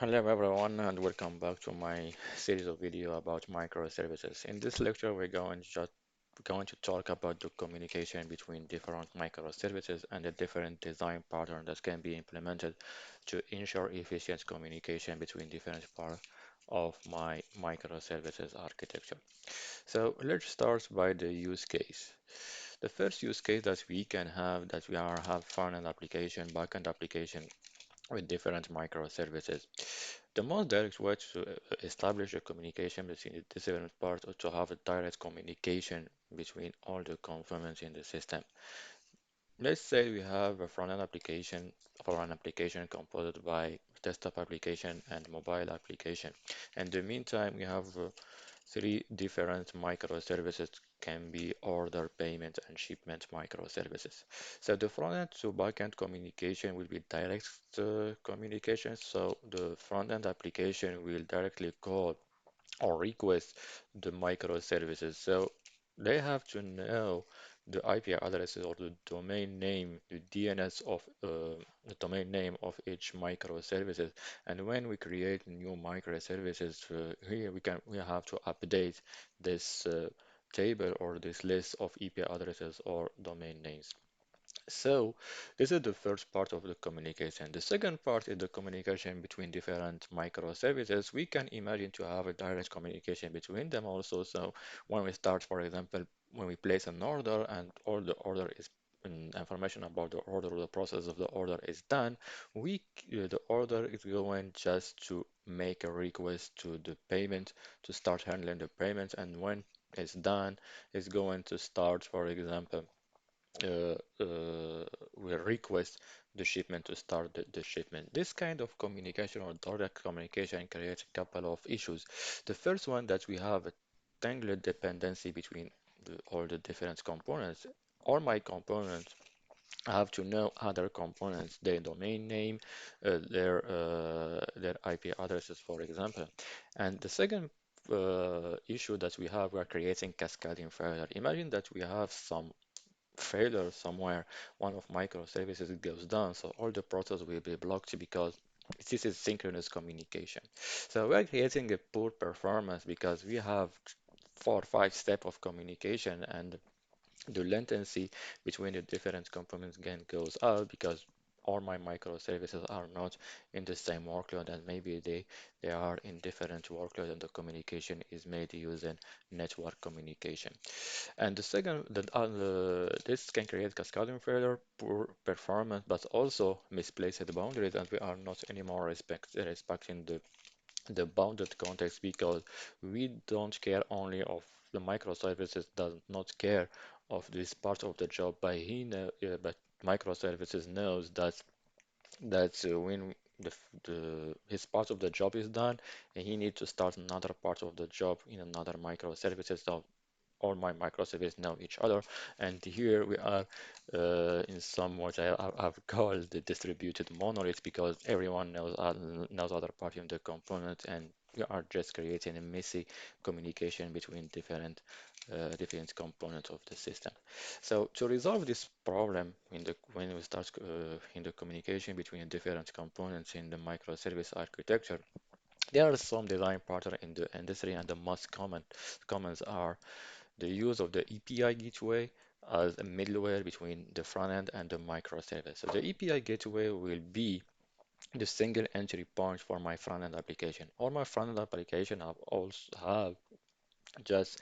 Hello everyone and welcome back to my series of video about microservices. In this lecture going to talk about the communication between different microservices and the different design patterns that can be implemented to ensure efficient communication between different parts of my microservices architecture. So let's start by the use case. The first use case that we can have that we are have front-end application, back-end application with different microservices. The most direct way to establish a communication between the different parts or to have a direct communication between all the components in the system. Let's say we have a front-end application for an application composed by desktop application and mobile application. In the meantime, we have three different microservices can be order, payment, and shipment microservices. So the front-end to back-end communication will be direct communication. So the front-end application will directly call or request the microservices. So they have to know the IP addresses or the domain name, the DNS of the domain name of each microservices. And when we create new microservices, here we have to update this table or this list of IP addresses or domain names. So this is the first part of the communication. The second part is the communication between different microservices. We can imagine to have a direct communication between them also. So when we start, for example, when we place an order and all the order is information about the order or the process of the order is done, the order is going just to make a request to the payment to start handling the payment, and when it's done, it's going to start, for example, uh, uh, will request the shipment to start the shipment. This kind of communication or direct communication creates a couple of issues. The first one that we have a tangled dependency between all the different components. All my components have to know other components, their domain name, their IP addresses, for example. And the second issue that we have, we're creating cascading failure. Imagine that we have some failure somewhere, one of microservices goes down, so all the process will be blocked because this is synchronous communication. So we're creating a poor performance because we have 4 or 5 steps of communication, and the latency between the different components again goes up because all my microservices are not in the same workload, and maybe they are in different workload, and the communication is made using network communication. And the second, this can create cascading failure, poor performance, but also misplaced boundaries, and we are not anymore respecting the bounded context because we don't care only of the microservices does not care of this part of the job, but microservices knows that when his part of the job is done, and he needs to start another part of the job in another microservices. So all my microservices know each other. And here we are in some what I've called the distributed monolith because everyone knows other part of the component, and we are just creating a messy communication between different components of the system. So to resolve this problem when we start in the communication between different components in the microservice architecture, there are some design pattern in the industry, and the most commons are the use of the API gateway as a middleware between the front end and the microservice. So the API gateway will be the single entry point for my front end application. All my front end application have just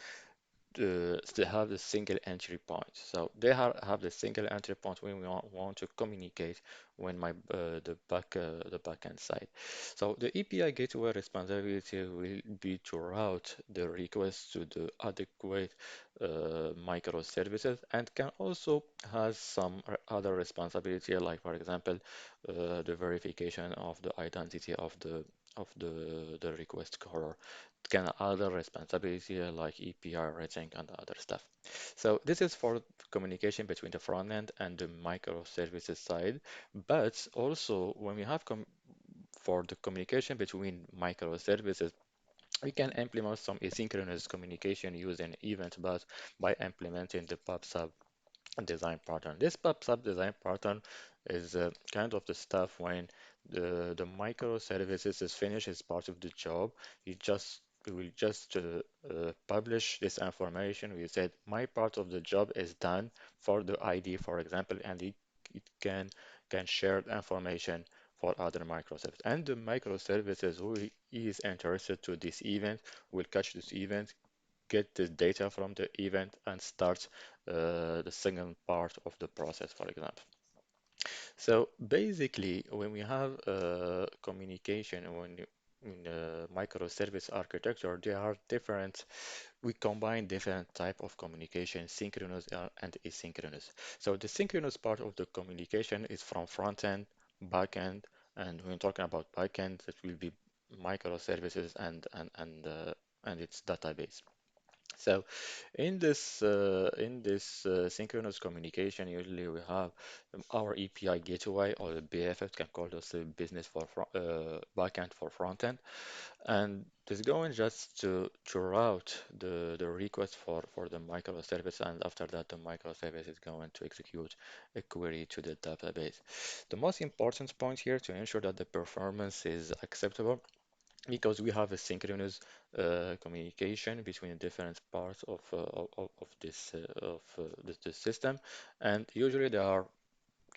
they have the single entry point. So they have the single entry point when we want to communicate when the backend side. So the API gateway responsibility will be to route the request to the adequate microservices, and can also has some other responsibility, like for example the verification of the identity of the request caller. Can other responsibility like API rating and other stuff. So this is for communication between the front end and the microservices side, but also when we have for the communication between microservices, we can implement some asynchronous communication using event bus by implementing the PubSub design pattern. This PubSub design pattern is kind of the stuff when The microservices is finished as part of the job. We will just publish this information. We said my part of the job is done for the ID, for example, and it can share the information for other microservices. And the microservices who is interested to this event will catch this event, get the data from the event, and start the second part of the process, for example. So basically, when we have communication, in microservice architecture, there are different, we combine different type of communication, synchronous and asynchronous. So the synchronous part of the communication is from front end, back end, and when talking about back end, that will be microservices and its database. So in this synchronous communication, usually we have our API gateway or the BFF can call this a business for backend for frontend, and this going just to route the request for the microservice, and after that the microservice is going to execute a query to the database. The most important point here to ensure that the performance is acceptable because we have a synchronous communication between different parts of this system, and usually there are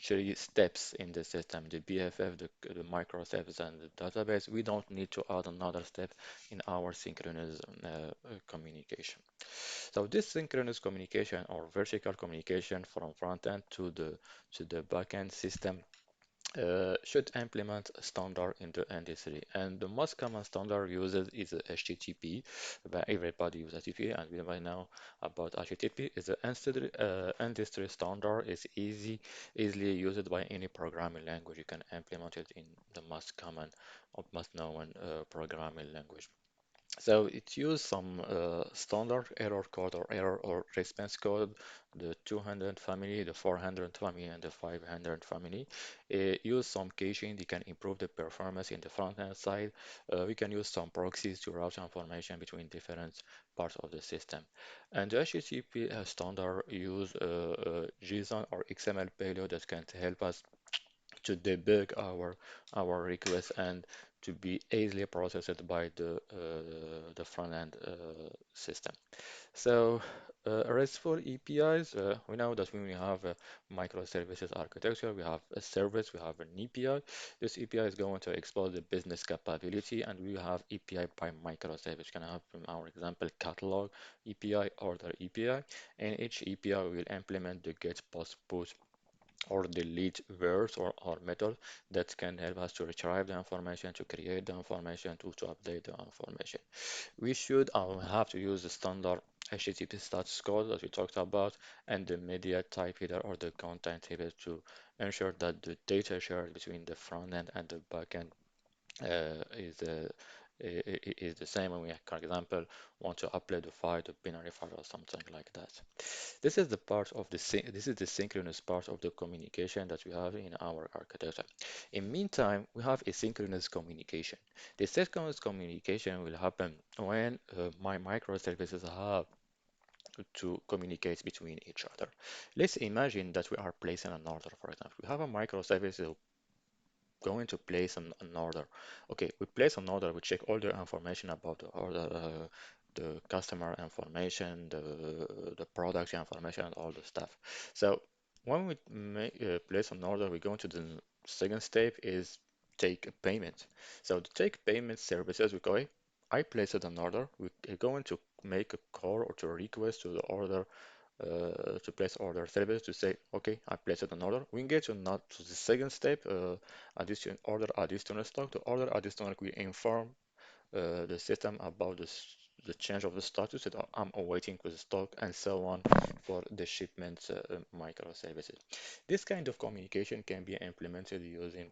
three steps in the system: the BFF, the microservice, and the database. We don't need to add another step in our synchronous communication. So this synchronous communication or vertical communication from front end to the backend system should implement a standard in the industry. And the most common standard used is HTTP. But everybody uses HTTP, and we might know about HTTP. Is the industry standard. Is easily used by any programming language. You can implement it in the most common or most known programming language. So it used some standard error code or error or response code, the 200 family, the 400 family, and the 500 family. Use some caching. They can improve the performance in the front end side. We can use some proxies to route information between different parts of the system. And the HTTP standard use JSON or XML payload that can help us to debug our request and to be easily processed by the front end system. So RESTful APIs, we know that when we have a microservices architecture, we have a service, we have an API. This API is going to expose the business capability, and we have API by microservice. Can have from our example catalog API, order API, and each API will implement the get, post, push, or delete words or method that can help us to retrieve the information, to create the information, to update the information. We should have to use the standard HTTP status code that we talked about and the media type header or the content header to ensure that the data shared between the front end and the back end is the same when we, for example, want to upload a file, a binary file or something like that. This is the synchronous part of the communication that we have in our architecture. In meantime, we have asynchronous communication. The synchronous communication will happen when my microservices have to communicate between each other. Let's imagine that we are placing an order, for example. We have a microservice going to place an order. Okay, we place an order, we check all the information about the order, the customer information, the product information, and all the stuff. So when we place an order, we go to the second step is take a payment. So to take payment services, we go, "Hey, I placed an order. We're going to make a call or to request to the order to place order service to say, okay, I placed an order. We get to not to the second step, order additional stock. The order additional will inform the system about the change of the status that I'm awaiting with the stock and so on for the shipment microservices. This kind of communication can be implemented using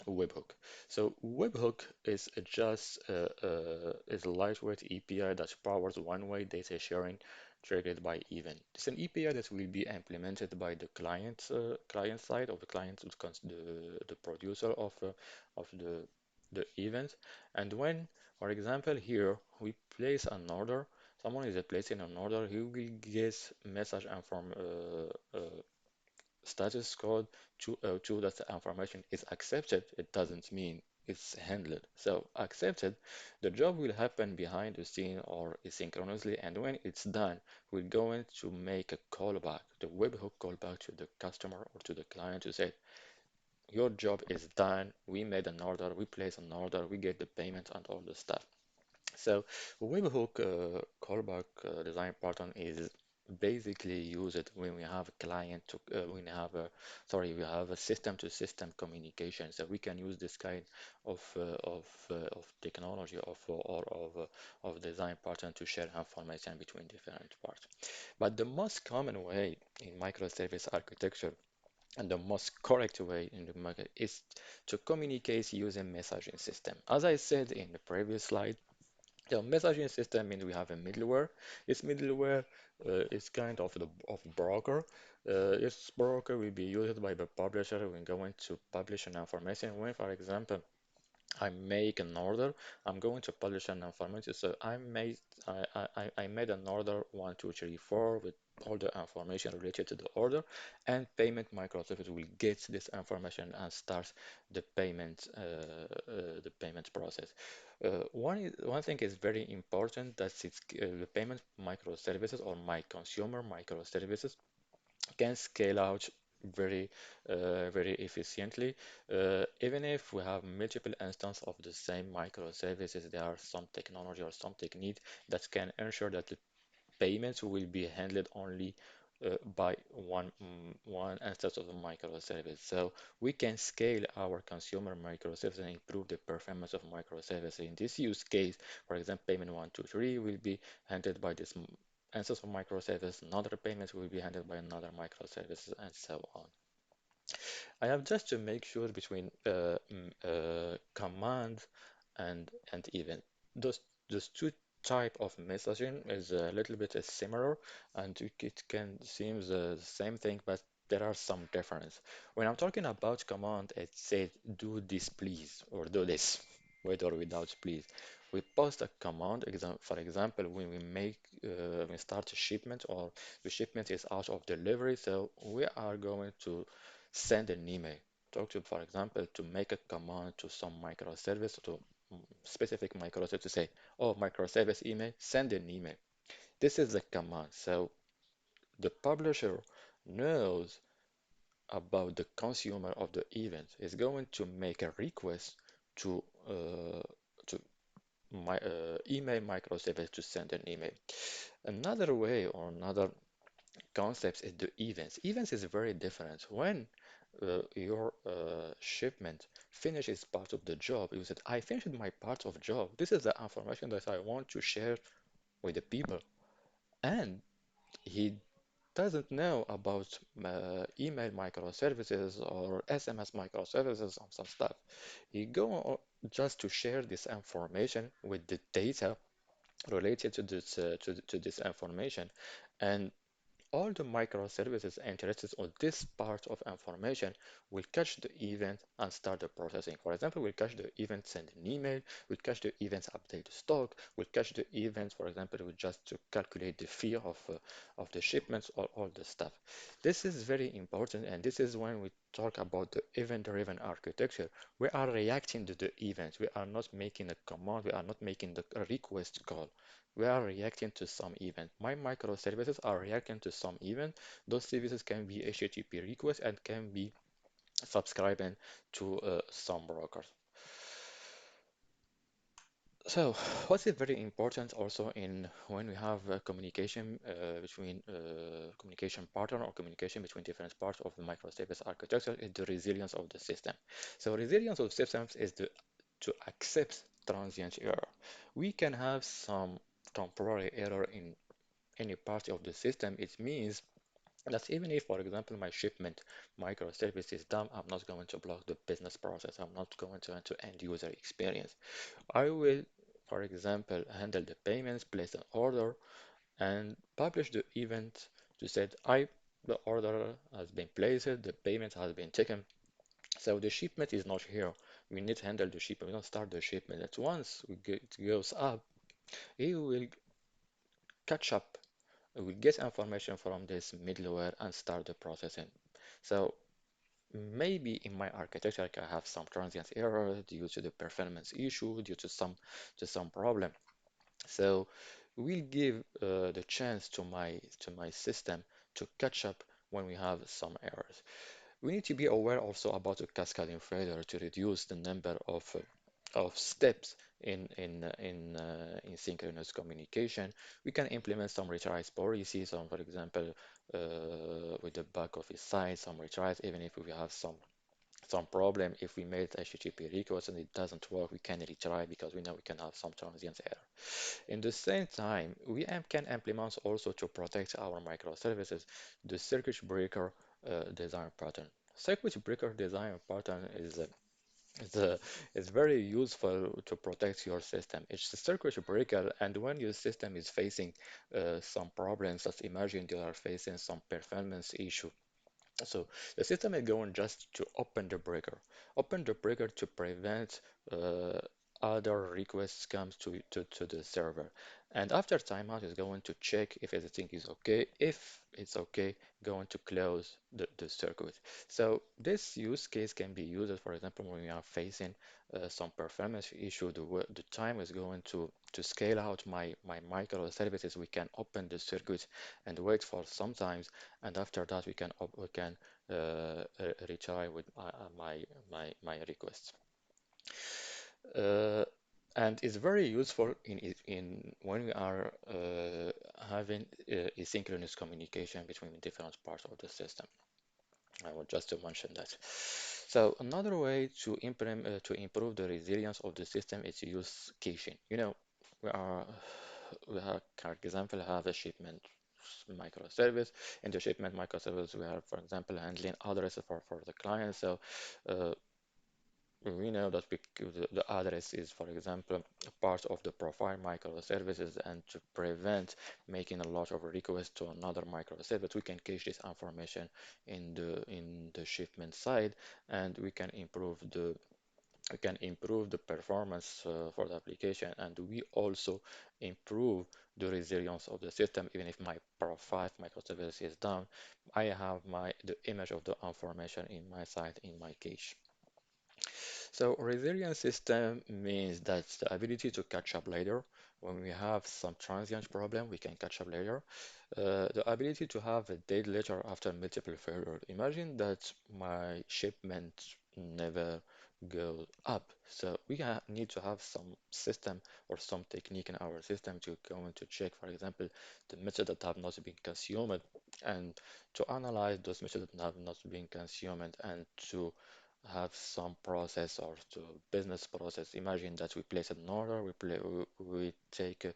webhook. So webhook is a lightweight API that powers one-way data sharing triggered by event. It's an API that will be implemented by the client side of the client, the producer of the event. And when, for example, here we place an order, someone is placing an order, he will get message and from status code to that the information is accepted, it doesn't mean it's handled. So accepted, the job will happen behind the scene or asynchronously, and when it's done, we're going to make a callback, the webhook callback to the customer or to the client to say, your job is done, we made an order, we placed an order, we get the payment and all the stuff. So webhook callback design pattern is basically used when we have a client to when we have a we have a system to system communication. So we can use this kind of technology of design pattern to share information between different parts. But the most common way in microservice architecture and the most correct way in the market is to communicate using messaging system. As I said in the previous slide, the messaging system means we have a middleware. This middleware is kind of the of broker. This broker will be used by the publisher when going to publish an information. When, for example, I make an order, I'm going to publish an information. So I made an order 1, 2, 3, 4 with all the information related to the order, and payment microservice will get this information and start the payment process. One thing is very important that it's the payment microservices or my consumer microservices can scale out very efficiently. Even if we have multiple instances of the same microservices, there are some technology or some technique that can ensure that the payments will be handled only by one instance of the microservice. So we can scale our consumer microservice and improve the performance of microservice. In this use case, for example, payment 1, 2, 3 will be handled by this instance of microservice. Another payments will be handled by another microservice, and so on. I have just to make sure between command and event. Those two type of messaging is a little bit similar, and it can seem the same thing, but there are some difference. When I'm talking about command, it says do this please or do this with or without please. We post a command, for example, when we start a shipment or the shipment is out of delivery, so we are going to send an email. Talk to, for example, to make a command to some microservice, to specific microservice to say, oh, microservice email, send an email. This is the command. So the publisher knows about the consumer of the event, is going to make a request to to my email microservice to send an email. Another way or another concepts is the events. Events is very different. When your shipment finishes part of the job, you said, I finished my part of job. This is the information that I want to share with the people. And he doesn't know about email microservices or SMS microservices or some stuff. He just to share this information with the data related to to this information. And all the microservices interested on this part of information will catch the event and start the processing. For example, we'll catch the event send an email, we'll catch the events update the stock, we'll catch the events, for example, we just to calculate the fee of the shipments or all the stuff. This is very important, and this is when we talk about the event-driven architecture. We are reacting to the events. We are not making a command, we are not making the request call. We are reacting to some event. My microservices are reacting to some event. Those services can be HTTP requests and can be subscribing to some brokers. So, what's it very important also in when we have communication between communication partner or communication between different parts of the microservice architecture is the resilience of the system. So, resilience of systems is to accept transient error. We can have some temporary error in any part of the system. It means that even if, for example, my shipment microservice is down, I'm not going to block the business process. I'm not going to enter end user experience. I will, for example, handle the payments, place an order, and publish the event to say the order has been placed, the payment has been taken. So the shipment is not here. We need to handle the shipment. We don't start the shipment. At once it goes up, it will catch up. We get information from this middleware and start the processing. So maybe in my architecture, I can have some transient error due to the performance issue, due to some problem. So we'll give the chance to my system to catch up when we have some errors. We need to be aware also about a cascading failure to reduce the number of steps in synchronous communication. We can implement some retries policies, for example, with the back office side, some retries, even if we have some problem. If we made HTTP request and it doesn't work, we can retry because we know we can have some transient error. In the same time, we can implement also to protect our microservices the circuit breaker design pattern. Circuit breaker design pattern is, uh, is very useful to protect your system. It's a circuit breaker, and when your system is facing some problems, let's imagine you are facing some performance issue, so the system is going just to open the breaker to prevent uh, other requests comes to the server. And after timeout is going to check if everything is okay. If it's okay, going to close the circuit. So this use case can be used, for example, when we are facing some performance issue, the time is going to scale out my microservices. We can open the circuit and wait for some time, and after that we can retry with my requests. Uh, and it's very useful in when we are having asynchronous communication between different parts of the system. I want just to mention that. So another way to improve the resilience of the system is to use caching. You know, we are we have, for example, have a shipment microservice. In the shipment microservice, we are, for example, handling addresses for the client. So uh, we know that the address is, for example, a part of the profile microservices, and to prevent making a lot of requests to another microservice, we can cache this information in the shipment side, and we can improve the performance for the application, and we also improve the resilience of the system. Even if my profile microservice is down, I have the image of the information in my side in my cache. So resilient system means that the ability to catch up later. When we have some transient problem, we can catch up later. The ability to have a date later after multiple failure. Imagine that my shipment never goes up. So we need to have some system or some technique in our system to go and to check, for example, the method that have not been consumed, and to analyze those methods that have not been consumed, and to have some process or to business process. Imagine that we place an order, we take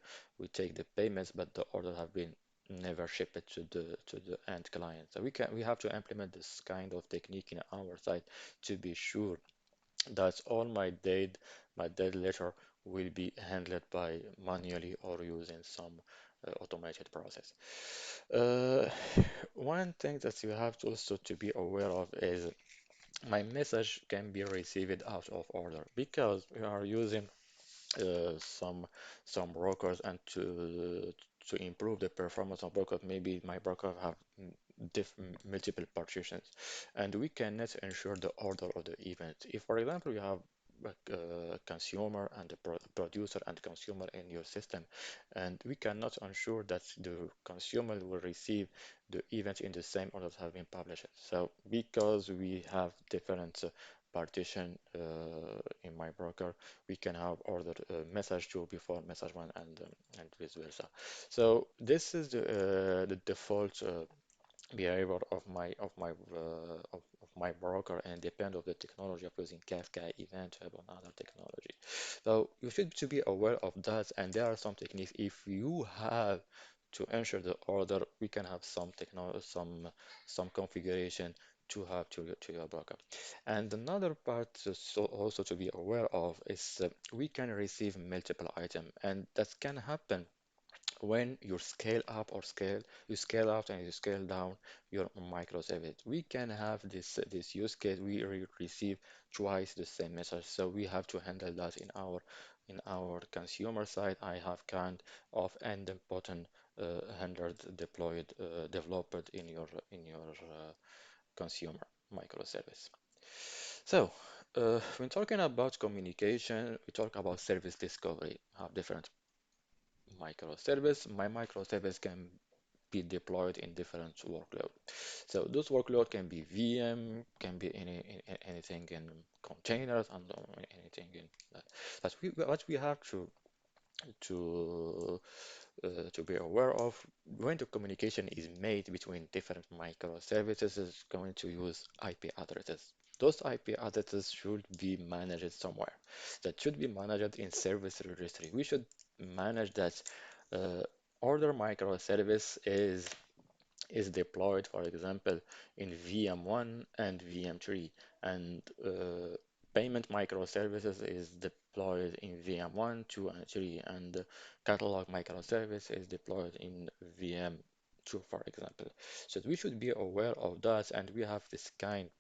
the payments, but the order have been never shipped to the end client. So we have to implement this kind of technique in our side to be sure that all my dead letter will be handled by manually or using some automated process. Uh, One thing that you have to also to be aware of is my message can be received out of order because we are using some brokers, and to improve the performance of brokers, maybe my broker have multiple partitions, and we cannot ensure the order of the event. If, for example, you have a consumer and a producer and consumer in your system, and we cannot ensure that the consumer will receive the event in the same order that have been published. So because we have different partition in my broker, we can have order message 2 before message 1, and vice versa. So this is the default behavior of my broker, and depend of the technology of using Kafka, Event Hub, or other technology. So you should to be aware of that, and there are some techniques. If you have to ensure the order, we can have some some configuration to have to your broker. And another part also to be aware of is we can receive multiple items, and that can happen when you scale up or you scale up and you scale down your microservice. We can have this use case. We receive twice the same message, so we have to handle that in our consumer side. I have kind of endpoint handled deployed developed in your consumer microservice. So, when talking about communication, we talk about service discovery. Have different microservice. My microservice can be deployed in different workload. So those workload can be VM, can be anything in containers, and anything in that. What we have to to be aware of when the communication is made between different microservices is going to use IP addresses. Those IP addresses should be managed somewhere. That should be managed in service registry. We should manage that uh, order microservice is deployed, for example, in VM1 and VM3, and payment microservices is deployed in VM1, 2, and 3, and the catalog microservice is deployed in VM2, for example. So we should be aware of that, and we have this kind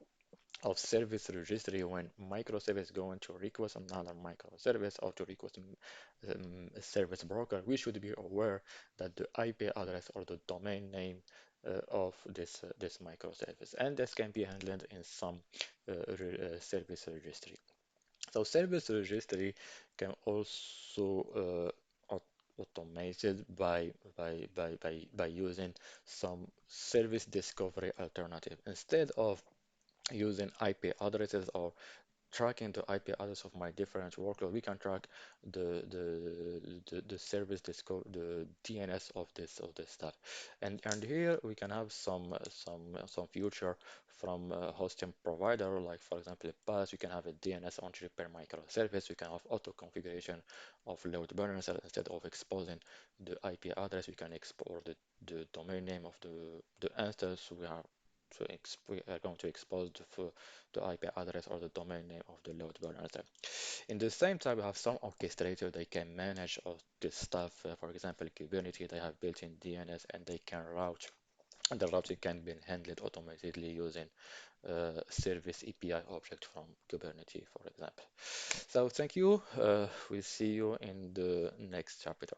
of service registry when microservice going to request another microservice or to request a service broker, we should be aware that the IP address or the domain name of this microservice, and this can be handled in some service registry. So service registry can also automated by using some service discovery alternative instead of using IP addresses or tracking the IP address of my different workload. We can track the service the DNS of this stuff, and here we can have some future from a hosting provider, like for example, PaaS. You can have a DNS entry per microservice. We can have auto configuration of load balancer instead of exposing the IP address. We can export the domain name of the instance we are we are going to expose the IP address or the domain name of the load balancer. In the same time, we have some orchestrator they can manage all this stuff. For example, Kubernetes, they have built-in DNS and they can route. And the routing can be handled automatically using service API object from Kubernetes, for example. So thank you. We'll see you in the next chapter.